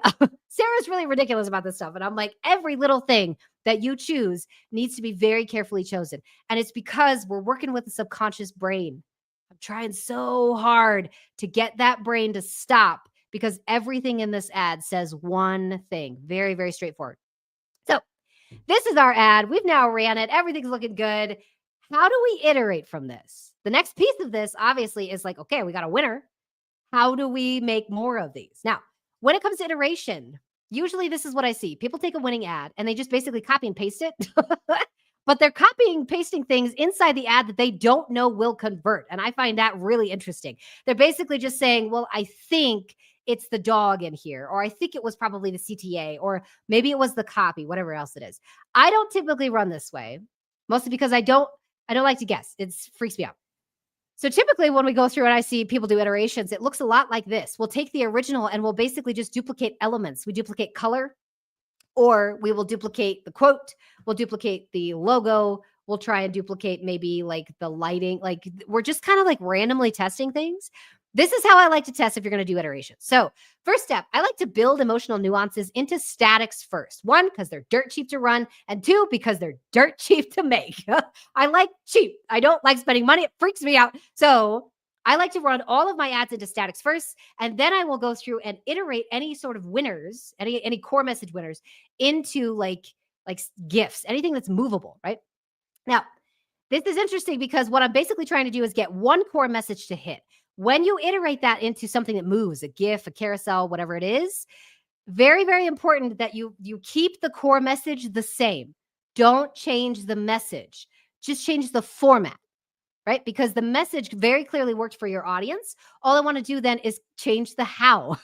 Sarah's really ridiculous about this stuff. And I'm like, every little thing that you choose needs to be very carefully chosen. And it's because we're working with the subconscious brain. I'm trying so hard to get that brain to stop, because everything in this ad says one thing. Very, very straightforward. So this is our ad. We've now ran it. Everything's looking good. How do we iterate from this? The next piece of this, obviously, is like, okay, we got a winner. How do we make more of these? Now, when it comes to iteration, usually this is what I see. People take a winning ad and they just basically copy and paste it. But they're copying, pasting things inside the ad that they don't know will convert. And I find that really interesting. They're basically just saying, well, I think it's the dog in here, or I think it was probably the CTA, or maybe it was the copy, whatever else it is. I don't typically run this way, mostly because I don't like to guess. It freaks me out. So typically when we go through and I see people do iterations, it looks a lot like this. We'll take the original and we'll basically just duplicate elements. We duplicate color, or we will duplicate the quote. We'll duplicate the logo. We'll try and duplicate maybe like the lighting. Like we're just kind of like randomly testing things. this is how I like to test if you're going to do iterations. So first step, I like to build emotional nuances into statics first. One, because they're dirt cheap to run, and two, because they're dirt cheap to make. I like cheap. I don't like spending money. It freaks me out. So I like to run all of my ads into statics first, and then I will go through and iterate any sort of winners, any core message winners into like GIFs, anything that's movable, right? Now, this is interesting because what I'm basically trying to do is get one core message to hit. When you iterate that into something that moves, a GIF, a carousel, whatever it is, very, very important that you keep the core message the same. Don't change the message. Just change the format, right? Because the message very clearly worked for your audience. All I want to do then is change the how.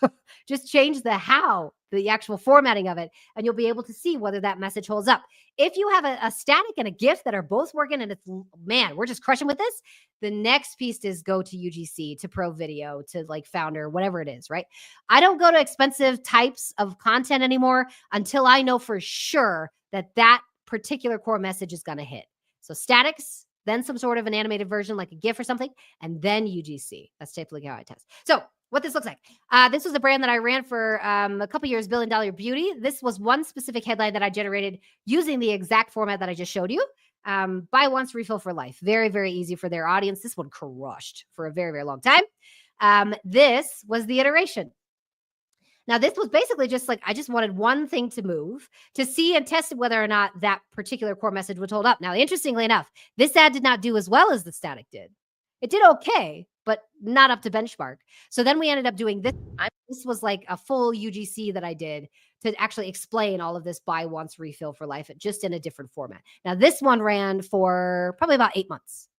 Just change the how, the actual formatting of it, and you'll be able to see whether that message holds up. If you have a static and a GIF that are both working and it's, man, we're just crushing with this, the next piece is go to UGC, to Pro Video, to like Founder, whatever it is, right? I don't go to expensive types of content anymore until I know for sure that that particular core message is going to hit. So statics, then some sort of an animated version like a GIF or something, and then UGC. That's typically how I test. So what this looks like. This was a brand that I ran for a couple years, $1 Billion Beauty. This was one specific headline that I generated using the exact format that I just showed you. Buy once, refill for life. Very, very easy for their audience. This one crushed for a very, very long time. This was the iteration. Now, this was basically just like, I just wanted one thing to move to see and test whether or not that particular core message would hold up. Now, interestingly enough, this ad did not do as well as the static did. It did okay, but not up to benchmark. So then we ended up doing this. This was like a full UGC that I did to actually explain all of this buy once, refill for life, just in a different format. Now, this one ran for probably about 8 months.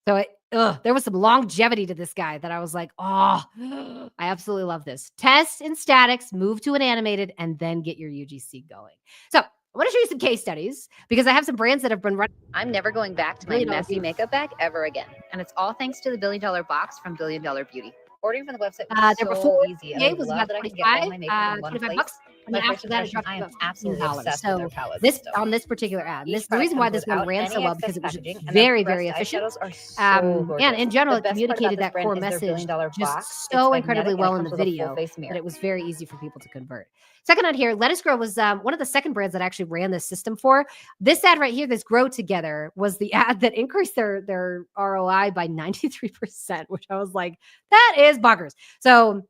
So there was some longevity to this guy that I was like, oh, I absolutely love this. Test in statics, move to an animated, and then get your UGC going. So I want to show you some case studies because I have some brands that have been running. I'm never going back to my messy makeup bag ever again. And it's all thanks to the $1 Billion Box from $1 Billion Beauty. Ordering from the website was so easy. And I was love about that I can get all my makeup in one place. $25. And then after that, it dropped I am about absolutely $15. obsessed So with their palettes. this on this particular ad, the reason why this one ran so well because it was very, very efficient. And and in general, it communicated that core message just so incredibly well in the video that it was very easy for people to convert. Second ad here, Let Us Grow was one of the second brands that actually ran this system for. This ad right here, this Grow Together, was the ad that increased their ROI by 93%, which I was like, that is bonkers. So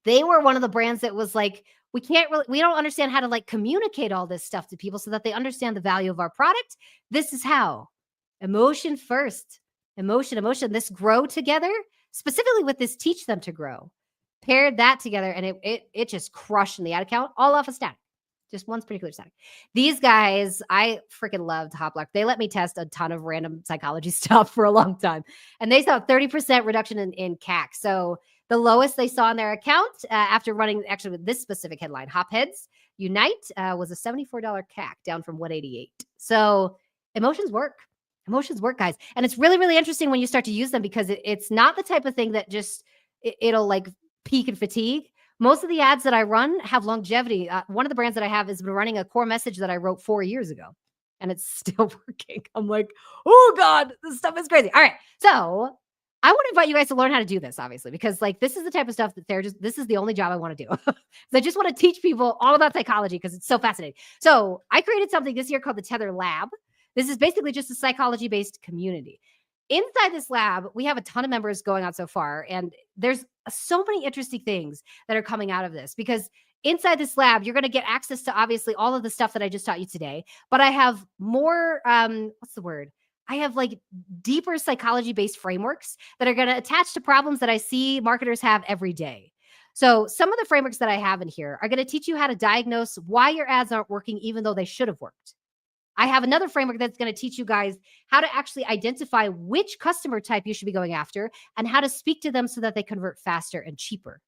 they were one of the brands that was like, we don't understand how to like communicate all this stuff to people so that they understand the value of our product. This is how. Emotion first. Emotion. This Grow Together, specifically with this Teach Them to Grow. Paired that together and it just crushed in the ad account, all off a static. Just one particular static. These guys, I freaking loved Hoplock. They let me test a ton of random psychology stuff for a long time. And they saw 30% reduction in CAC. So the lowest they saw in their account after running actually with this specific headline, Hopheads Unite, was a $74 CAC down from $188. So emotions work. Emotions work, guys. And it's really, really interesting when you start to use them because it's not the type of thing that just, it'll like peak and fatigue. Most of the ads that I run have longevity. One of the brands that I have has been running a core message that I wrote 4 years ago, and it's still working. I'm like, oh God, this stuff is crazy. All right. So I want to invite you guys to learn how to do this, obviously, because like this is the type of stuff that this is the only job I want to do. I just want to teach people all about psychology because it's so fascinating. So I created something this year called the Tether Lab. This is basically just a psychology-based community. Inside this lab, we have a ton of members going on so far, and there's so many interesting things that are coming out of this because inside this lab, you're going to get access to obviously all of the stuff that I just taught you today, but I have more, what's the word? I have like deeper psychology-based frameworks that are going to attach to problems that I see marketers have every day. So some of the frameworks that I have in here are going to teach you how to diagnose why your ads aren't working, even though they should have worked. I have another framework that's going to teach you guys how to actually identify which customer type you should be going after and how to speak to them so that they convert faster and cheaper.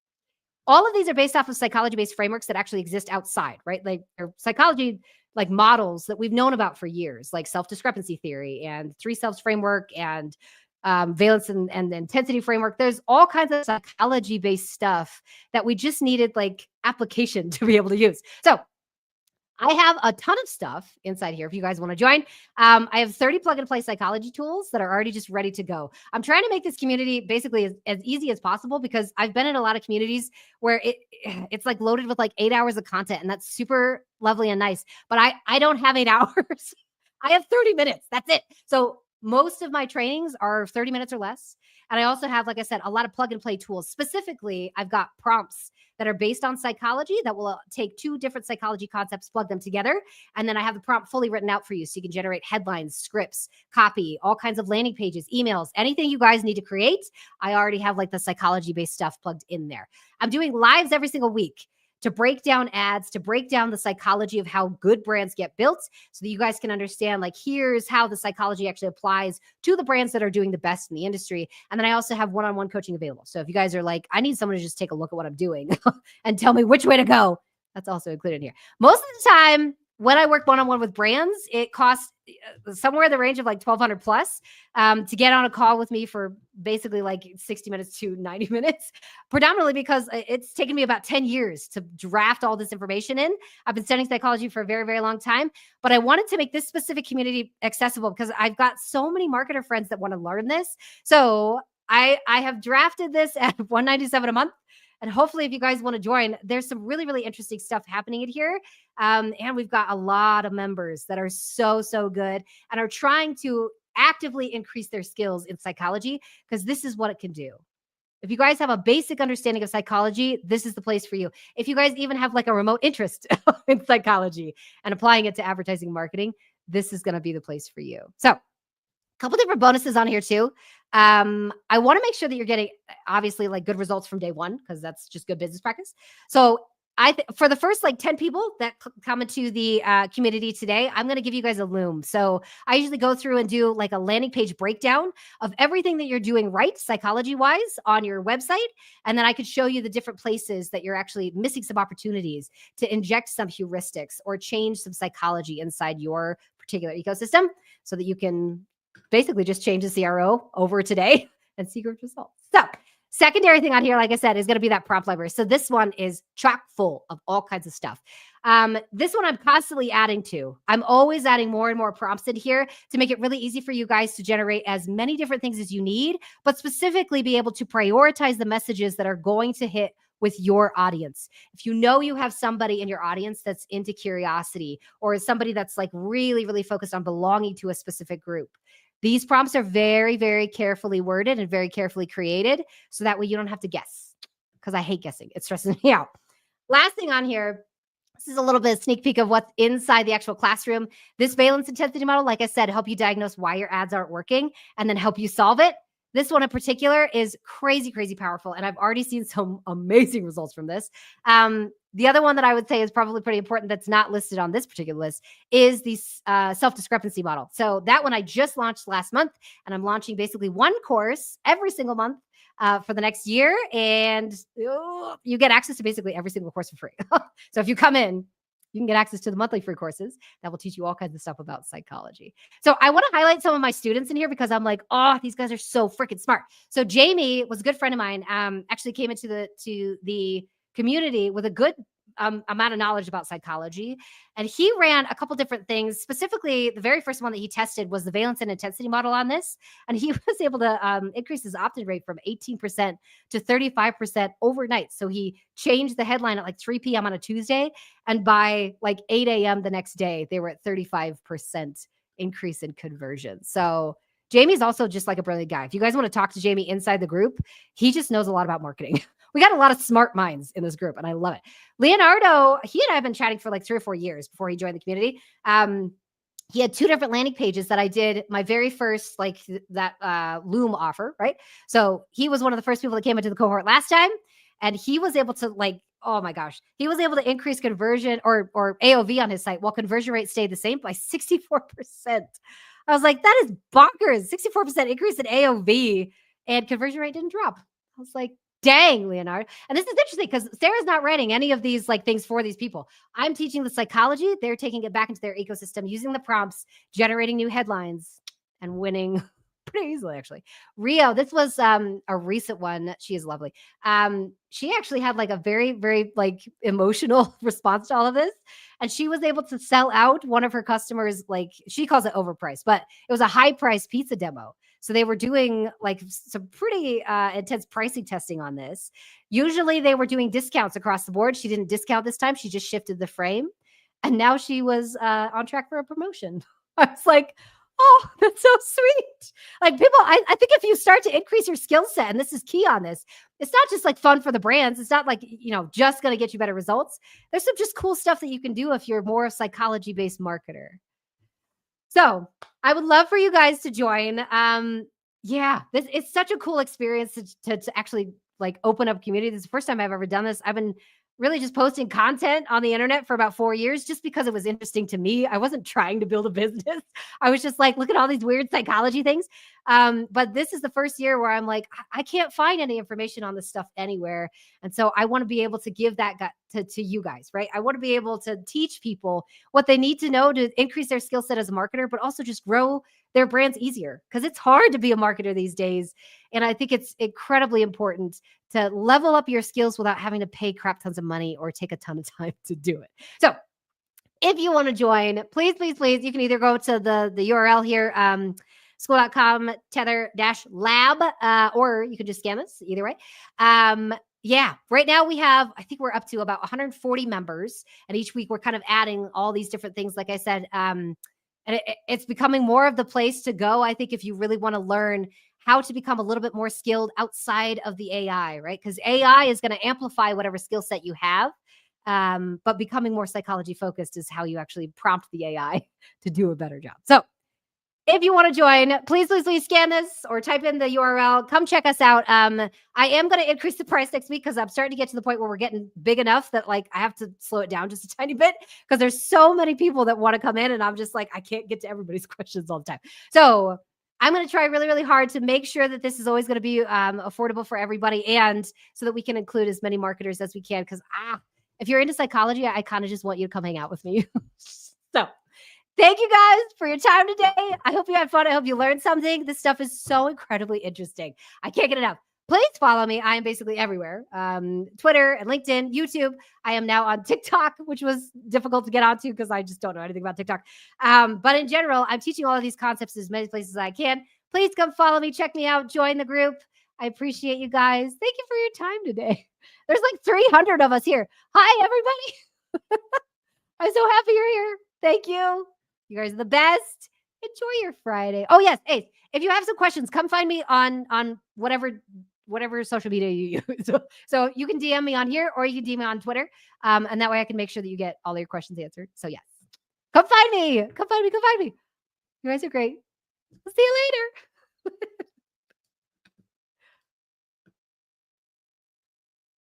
All of these are based off of psychology-based frameworks that actually exist outside, right? Like psychology, like models that we've known about for years, like self-discrepancy theory and 3 selves framework and valence and intensity framework. There's all kinds of psychology-based stuff that we just needed like application to be able to use. So I have a ton of stuff inside here if you guys want to join. I have 30 plug and play psychology tools that are already just ready to go. I'm trying to make this community basically as easy as possible because I've been in a lot of communities where it's like loaded with like 8 hours of content, and that's super lovely and nice. But I don't have 8 hours. I have 30 minutes. That's it. So most of my trainings are 30 minutes or less. And I also have, like I said, a lot of plug and play tools. Specifically, I've got prompts that are based on psychology that will take 2 different psychology concepts, plug them together. And then I have the prompt fully written out for you. So you can generate headlines, scripts, copy, all kinds of landing pages, emails, anything you guys need to create. I already have like the psychology based stuff plugged in there. I'm doing lives every single week to break down ads, to break down the psychology of how good brands get built so that you guys can understand, like, here's how the psychology actually applies to the brands that are doing the best in the industry. And then I also have one-on-one coaching available. So if you guys are like, I need someone to just take a look at what I'm doing and tell me which way to go, that's also included here. Most of the time, when I work one-on-one with brands, it costs somewhere in the range of like $1,200 plus to get on a call with me for basically like 60 minutes to 90 minutes, predominantly because it's taken me about 10 years to draft all this information in. I've been studying psychology for a very, very long time, but I wanted to make this specific community accessible because I've got so many marketer friends that want to learn this. So I have drafted this at $197 a month. And hopefully, if you guys want to join, there's some really, really interesting stuff happening in here. And we've got a lot of members that are so, so good and are trying to actively increase their skills in psychology because this is what it can do. If you guys have a basic understanding of psychology, this is the place for you. If you guys even have like a remote interest in psychology and applying it to advertising marketing, this is going to be the place for you. So, couple different bonuses on here too. I want to make sure that you're getting obviously like good results from day one because that's just good business practice. So for the first like 10 people that come into the community today, I'm going to give you guys a loom. So I usually go through and do like a landing page breakdown of everything that you're doing right psychology wise on your website. And then I could show you the different places that you're actually missing some opportunities to inject some heuristics or change some psychology inside your particular ecosystem so that you can basically just change the CRO over today and see good results. So secondary thing on here, like I said, is going to be that prompt library. So this one is chock full of all kinds of stuff. This one I'm constantly adding to. I'm always adding more and more prompts in here to make it really easy for you guys to generate as many different things as you need, but specifically be able to prioritize the messages that are going to hit with your audience. If you know you have somebody in your audience that's into curiosity or somebody that's like really, really focused on belonging to a specific group, these prompts are very, very carefully worded and very carefully created. So that way you don't have to guess because I hate guessing. It stresses me out. Last thing on here, this is a little bit of sneak peek of what's inside the actual classroom. This valence intensity model, like I said, help you diagnose why your ads aren't working and then help you solve it. This one in particular is crazy, crazy powerful. And I've already seen some amazing results from this. The other one that I would say is probably pretty important that's not listed on this particular list is the self-discrepancy model. So that one I just launched last month, and I'm launching basically one course every single month for the next year. And you get access to basically every single course for free. So if you come in, you can get access to the monthly free courses that will teach you all kinds of stuff about psychology. So I want to highlight some of my students in here because I'm like, oh, these guys are so freaking smart. So Jamie was a good friend of mine, actually came into the community with a good amount of knowledge about psychology. And he ran a couple different things. Specifically, the very first one that he tested was the valence and intensity model on this. And he was able to increase his opt-in rate from 18% to 35% overnight. So he changed the headline at like 3 p.m. on a Tuesday. And by like 8 a.m. the next day, they were at 35% increase in conversion. So Jamie's also just like a brilliant guy. If you guys want to talk to Jamie inside the group, he just knows a lot about marketing. We got a lot of smart minds in this group, and I love it. Leonardo, he and I have been chatting for like 3 or 4 years before he joined the community. He had 2 different landing pages that I did my very first, like that Loom offer, right? So he was one of the first people that came into the cohort last time, and he was able to like, oh my gosh, he was able to increase conversion or AOV on his site while conversion rate stayed the same by 64%. I was like, that is bonkers. 64% increase in AOV and conversion rate didn't drop. I was like, dang, Leonardo. And this is interesting because Sarah's not writing any of these like things for these people. I'm teaching the psychology. They're taking it back into their ecosystem, using the prompts, generating new headlines and winning pretty easily, actually. Rio, this was a recent one. She is lovely. She actually had like a very, very like emotional response to all of this. And she was able to sell out one of her customers, like she calls it overpriced, but it was a high price pizza demo. So they were doing like some pretty intense pricing testing on this. Usually they were doing discounts across the board. She didn't discount this time. She just shifted the frame. And now she was on track for a promotion. I was like, oh, that's so sweet. Like people, I think if you start to increase your skill set, and this is key on this, it's not just like fun for the brands. It's not like, just going to get you better results. There's some just cool stuff that you can do if you're more a psychology-based marketer. So I would love for you guys to join. It's such a cool experience to actually like open up community. This is the first time I've ever done this. I've been really just posting content on the internet for about 4 years just because it was interesting to me. I wasn't trying to build a business. I was just like, look at all these weird psychology things. But this is the first year where I'm like, I can't find any information on this stuff anywhere. And so I want to be able to give that to you guys, right? I want to be able to teach people what they need to know to increase their skill set as a marketer, but also just grow their brands easier because it's hard to be a marketer these days. And I think it's incredibly important to level up your skills without having to pay crap tons of money or take a ton of time to do it. So if you want to join, please, you can either go to the URL here, school.com Tether-Lab, or you can just scan this either way. Right now I think we're up to about 140 members, and each week we're kind of adding all these different things. Like I said, and it's becoming more of the place to go. I think if you really want to learn how to become a little bit more skilled outside of the AI, right? Because AI is going to amplify whatever skill set you have. But becoming more psychology focused is how you actually prompt the AI to do a better job. So if you want to join, please scan this or type in the URL. Come check us out. I am going to increase the price next week because I'm starting to get to the point where we're getting big enough that like I have to slow it down just a tiny bit because there's so many people that want to come in and I'm just like, I can't get to everybody's questions all the time. So I'm going to try really, really hard to make sure that this is always going to be affordable for everybody and so that we can include as many marketers as we can because if you're into psychology, I kind of just want you to come hang out with me. So thank you guys for your time today. I hope you had fun. I hope you learned something. This stuff is so incredibly interesting. I can't get enough. Please follow me. I am basically everywhere. Twitter and LinkedIn, YouTube. I am now on TikTok, which was difficult to get onto because I just don't know anything about TikTok. But in general, I'm teaching all of these concepts as many places as I can. Please come follow me. Check me out. Join the group. I appreciate you guys. Thank you for your time today. There's like 300 of us here. Hi, everybody. I'm so happy you're here. Thank you. You guys are the best. Enjoy your Friday. Oh, yes. Hey, if you have some questions, come find me on whatever social media you use. So you can DM me on here or you can DM me on Twitter. And that way I can make sure that you get all your questions answered. So yes, come find me. Come find me. You guys are great. I'll see you later.